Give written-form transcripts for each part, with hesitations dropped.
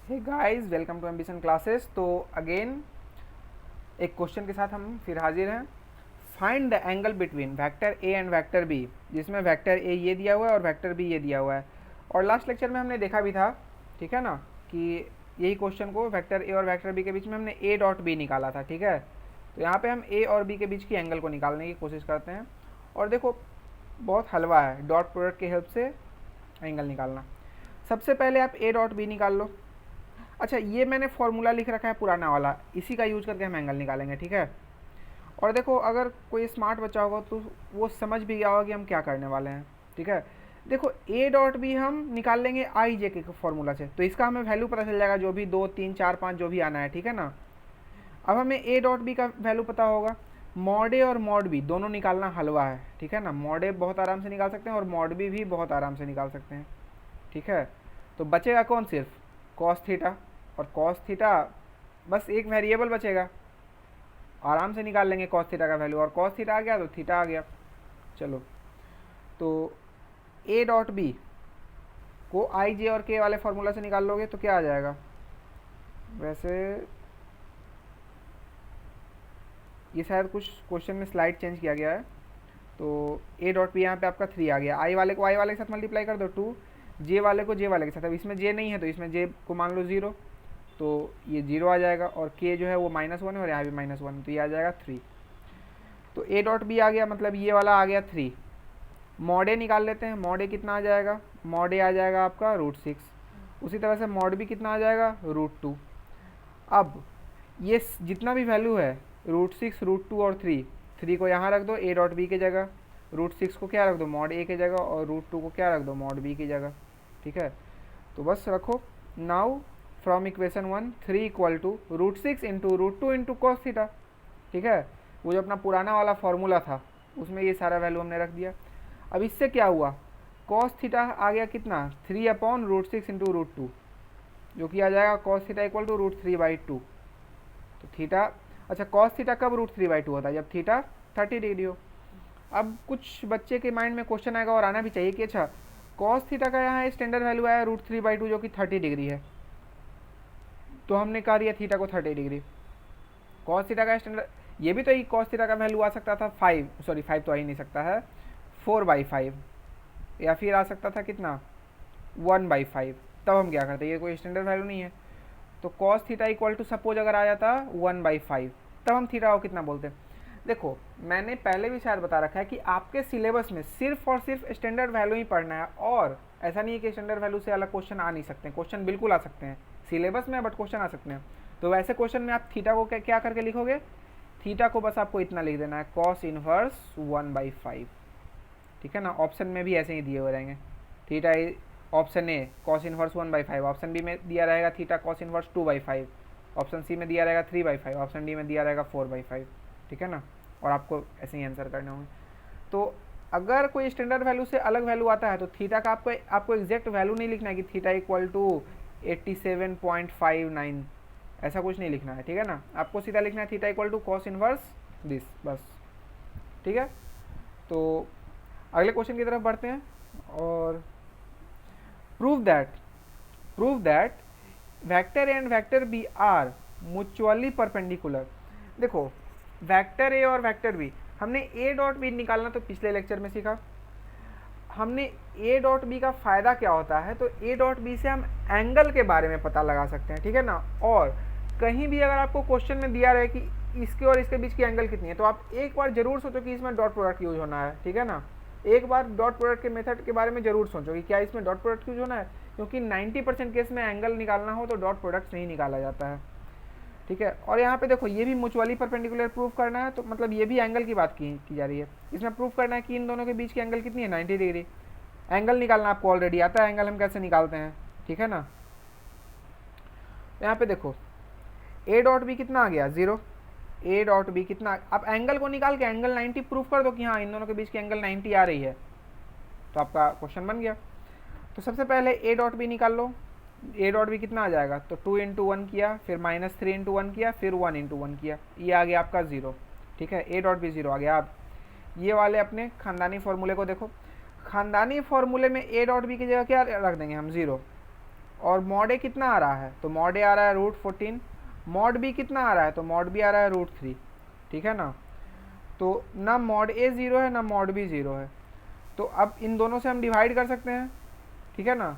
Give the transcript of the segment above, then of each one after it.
Hey guys, welcome to ambition classes. तो again एक question के साथ हम फिर हाजिर हैं। Find the angle between vector A and vector B, जिसमें वेक्टर ए ये दिया हुआ है और वेक्टर बी ये दिया हुआ है। और लास्ट लेक्चर में हमने देखा भी था, ठीक है ना, कि यही क्वेश्चन को वेक्टर ए और वेक्टर बी के बीच में हमने ए डॉट बी निकाला था। ठीक है, तो यहाँ पे हम ए और बी के बीच की एंगल को निकालने की कोशिश करते हैं। और देखो, बहुत हलवा है डॉट प्रोडक्ट की हेल्प से एंगल निकालना। सबसे पहले आप ए डॉट बी निकाल लो। अच्छा, ये मैंने फॉर्मूला लिख रखा है पुराना वाला, इसी का यूज करके हम एंगल निकालेंगे। ठीक है, और देखो, अगर कोई स्मार्ट बच्चा होगा तो वो समझ भी गया होगा कि हम क्या करने वाले हैं। ठीक है, देखो ए डॉट बी हम निकाल लेंगे आई जे के फॉर्मूला से, तो इसका हमें वैल्यू पता चल जाएगा, जो भी 2 3 4 5 जो भी आना है। ठीक है ना, अब हमें ए डॉट बी का वैल्यू पता होगा। मॉड ए और मॉड बी दोनों निकालना हलवा है। ठीक है ना, मॉड ए बहुत आराम से निकाल सकते हैं और मॉड बी भी बहुत आराम से निकाल सकते हैं। ठीक है, तो बचेगा कौन, सिर्फ कॉस थीटा। और कॉस थीटा बस एक वेरिएबल बचेगा, आराम से निकाल लेंगे कॉस थीटा का वैल्यू, और कॉस थीटा आ गया तो थीटा आ गया। चलो, तो ए डॉट बी को आई जे और के वाले फॉर्मूला से निकाल लोगे तो क्या आ जाएगा। वैसे ये शायद कुछ क्वेश्चन में स्लाइड चेंज किया गया है, तो ए डॉट बी यहाँ पे आपका 3 आ गया। आई वाले को आई वाले के साथ मल्टीप्लाई कर दो 2, जे वाले को जे वाले के साथ। अब इसमें जे नहीं है तो इसमें जे को मान लो 0, तो ये 0 आ जाएगा। और के जो है वो -1 है और यहाँ भी -1, तो ये आ जाएगा 3। तो ए डॉट बी आ गया, मतलब ये वाला आ गया 3। मॉड ए निकाल लेते हैं। मॉड ए कितना आ जाएगा, मॉड ए आ जाएगा आपका √6। उसी तरह से मॉड बी कितना आ जाएगा, √2। अब ये जितना भी वैल्यू है, √6, √2 और 3 को यहाँ रख दो ए डॉट बी की जगह। √6 को क्या रख दो, मॉड ए की जगह, और √2 को क्या रख दो, मॉड बी की जगह। ठीक है, तो बस रखो। Now from equation 1, 3 equal to √6 into √2 into cos theta. ठीक है, वो जो अपना पुराना वाला फॉर्मूला था उसमें ये सारा वैल्यू हमने रख दिया। अब इससे क्या हुआ, कॉस थीटा आ गया कितना, 3/√6 इंटू √2, जो कि आ जाएगा कॉस थीटा इक्वल टू √3/2। तो थीटा, अच्छा कॉस थीटा कब √3/2 होता है, जब थीटा 30 डिग्री हो। अब कुछ बच्चे के माइंड में क्वेश्चन आएगा, और आना भी चाहिए, कि अच्छा कॉस थीटा का यहाँ स्टैंडर्ड वैल्यू आया √3/2 जो कि 30 डिग्री है, तो हमने कहा दिया थीटा को 30 डिग्री। कॉस थीटा का स्टैंडर्ड ये भी तो, कॉस थीटा का वैल्यू आ सकता था 5 तो आ ही नहीं सकता है, 4/5, या फिर आ सकता था कितना, 1/5। तब हम क्या करते, ये कोई स्टैंडर्ड वैल्यू नहीं है। तो cos theta equal to suppose अगर आ जाता 1/5, तब हम थीटा को कितना बोलते हैं। देखो, मैंने पहले भी शायद बता रखा है कि आपके सिलेबस में सिर्फ और सिर्फ स्टैंडर्ड वैल्यू ही पढ़ना है, और ऐसा नहीं है कि स्टैंडर्ड वैल्यू से अलग क्वेश्चन आ नहीं सकते। क्वेश्चन बिल्कुल आ सकते हैं सिलेबस में, बट क्वेश्चन आ सकते हैं। तो वैसे क्वेश्चन में आप थीटा को क्या करके लिखोगे, थीटा को बस आपको इतना लिख देना है, कॉस इनवर्स 1/5। ठीक है ना, ऑप्शन में भी ऐसे ही दिए हुए रहेंगे। Theta option A cos inverse 1/5, option B में दिया रहेगा theta cos inverse 2/5, option C में दिया रहेगा 3/5, ऑप्शन डी में दिया रहेगा 4/5। ठीक है ना, और आपको ऐसे ही आंसर करने होंगे। तो अगर कोई स्टैंडर्ड वैल्यू से अलग वैल्यू आता है तो थीटा का आपको एग्जैक्ट वैल्यू नहीं लिखना है कि थीटा इक्वल टू 87.59, ऐसा कुछ नहीं लिखना है। ठीक है ना, आपको सीधा लिखना है theta equal to cos inverse this, बस। ठीक है, तो अगले क्वेश्चन की तरफ बढ़ते हैं। और prove that vector A and vector B are mutually perpendicular. देखो, वेक्टर ए और वेक्टर बी, हमने ए डॉट बी निकालना तो पिछले लेक्चर में सीखा हमने। ए डॉट बी का फ़ायदा क्या होता है, तो ए डॉट बी से हम एंगल के बारे में पता लगा सकते हैं। ठीक है ना, और कहीं भी अगर आपको क्वेश्चन में दिया रहे कि इसके और इसके बीच की एंगल कितनी है, तो आप एक बार जरूर सोचो कि इसमें डॉट प्रोडक्ट यूज होना है। ठीक है ना, एक बार डॉट प्रोडक्ट के मेथड के बारे में जरूर सोचो कि क्या इसमें डॉट प्रोडक्ट यूज होना है, क्योंकि 90% केस में एंगल निकालना हो तो डॉट प्रोडक्ट से ही निकाला जाता है। ठीक है, और यहाँ पे देखो, ये भी म्यूचुअली परपेंडिकुलर प्रूफ करना है, तो मतलब ये भी एंगल की बात की जा रही है। इसमें प्रूफ करना है कि इन दोनों के बीच की एंगल कितनी है, 90 डिग्री। एंगल निकालना आपको ऑलरेडी आता है, एंगल हम कैसे निकालते हैं। ठीक है ना, यहाँ पे देखो ए डॉट बी कितना आ गया, 0। ए डॉट बी कितना, आप एंगल को निकाल के एंगल 90 प्रूफ कर दो कि हाँ इन दोनों के बीच की एंगल 90 आ रही है, तो आपका क्वेश्चन बन गया। तो सबसे पहले ए डॉट बी निकाल लो। ए डॉट बी कितना आ जाएगा, तो 2 इंटू 1 किया, फिर -3 इंटू 1 किया, फिर 1 इंटू 1 किया, ये आ गया आपका 0। ठीक है, ए डॉट बी 0 आ गया। अब ये वाले अपने खानदानी फॉर्मूले को देखो, खानदानी फॉर्मूले में ए डॉट बी की जगह क्या रख देंगे हम, 0। और मॉड ए कितना आ रहा है, तो मॉड ए आ रहा है √14। मॉड बी कितना आ रहा है, तो मॉड बी आ रहा है √3। ठीक है ना, तो ना मॉड ए 0 है ना मॉड बी 0 है, तो अब इन दोनों से हम डिवाइड कर सकते हैं। ठीक है ना,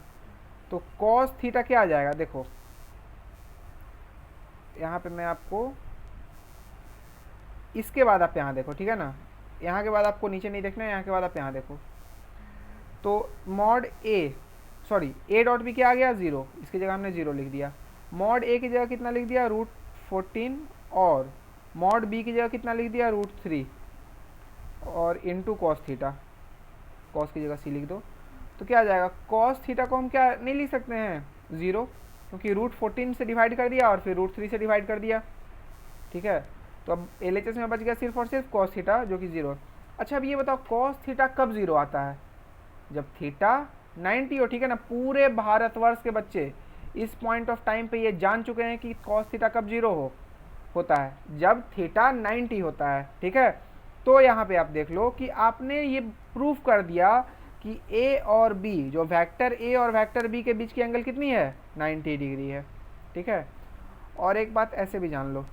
तो कॉस थीटा क्या आ जाएगा, देखो यहाँ पे मैं आपको, इसके बाद आप यहाँ देखो। ठीक है ना, यहाँ के बाद आपको नीचे नहीं देखना है, यहाँ के बाद आप यहाँ देखो। तो mod A, sorry A dot B क्या आ गया 0, इसकी जगह हमने 0 लिख दिया। मॉड ए की जगह कितना लिख दिया √14, और मॉड बी की जगह कितना लिख दिया √3, और इंटू कॉस थीटा, कॉस की जगह सी लिख दो। तो क्या आ जाएगा, कॉस थीटा को हम क्या नहीं लिख सकते हैं 0, क्योंकि √14 से डिवाइड कर दिया और फिर √3 से डिवाइड कर दिया। ठीक है, तो अब LHS में बच गया सिर्फ और सिर्फ कॉस थीटा जो कि 0। अच्छा अब ये बताओ कॉस थीटा कब 0 आता है, जब थीटा 90 हो। ठीक है ना, पूरे भारतवर्ष के बच्चे इस पॉइंट ऑफ टाइम पे ये जान चुके हैं कि कॉस थीटा कब 0 होता है, जब थीटा 90 होता है। ठीक है, तो यहाँ पे आप देख लो कि आपने ये प्रूफ कर दिया कि ए और बी, जो वेक्टर ए और वेक्टर बी के बीच की एंगल कितनी है 90 डिग्री है। ठीक है, और एक बात ऐसे भी जान लो,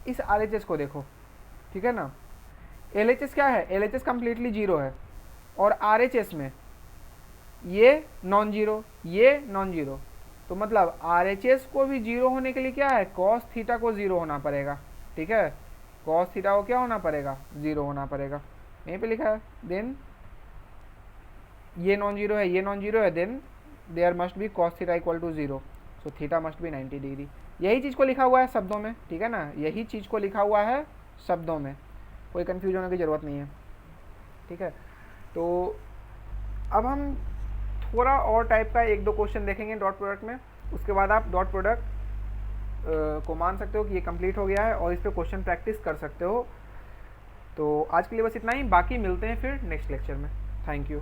इस RHS को देखो। ठीक है ना, LHS क्या है, LHS कम्प्लीटली 0 है, और RHS में ये नॉन जीरो, ये नॉन जीरो, तो मतलब RHS को भी 0 होने के लिए क्या है, कॉस थीटा को 0 होना पड़ेगा। ठीक है, कॉस थीटा को क्या होना पड़ेगा 0 होना पड़ेगा, यहीं पे लिखा है। देन ये नॉन जीरो है, ये नॉन जीरो है, then there must be cos theta equal to 0, so theta must be 90 degree. यही चीज़ को लिखा हुआ है शब्दों में। ठीक है ना, यही चीज़ को लिखा हुआ है शब्दों में, कोई कन्फ्यूज होने की ज़रूरत नहीं है। ठीक है, तो अब हम थोड़ा और टाइप का 1-2 क्वेश्चन देखेंगे डॉट प्रोडक्ट में, उसके बाद आप डॉट प्रोडक्ट को मान सकते हो कि ये कंप्लीट हो गया है और इस पर क्वेश्चन प्रैक्टिस कर सकते हो। तो आज के लिए बस इतना ही, बाकी मिलते हैं फिर नेक्स्ट लेक्चर में। Thank you.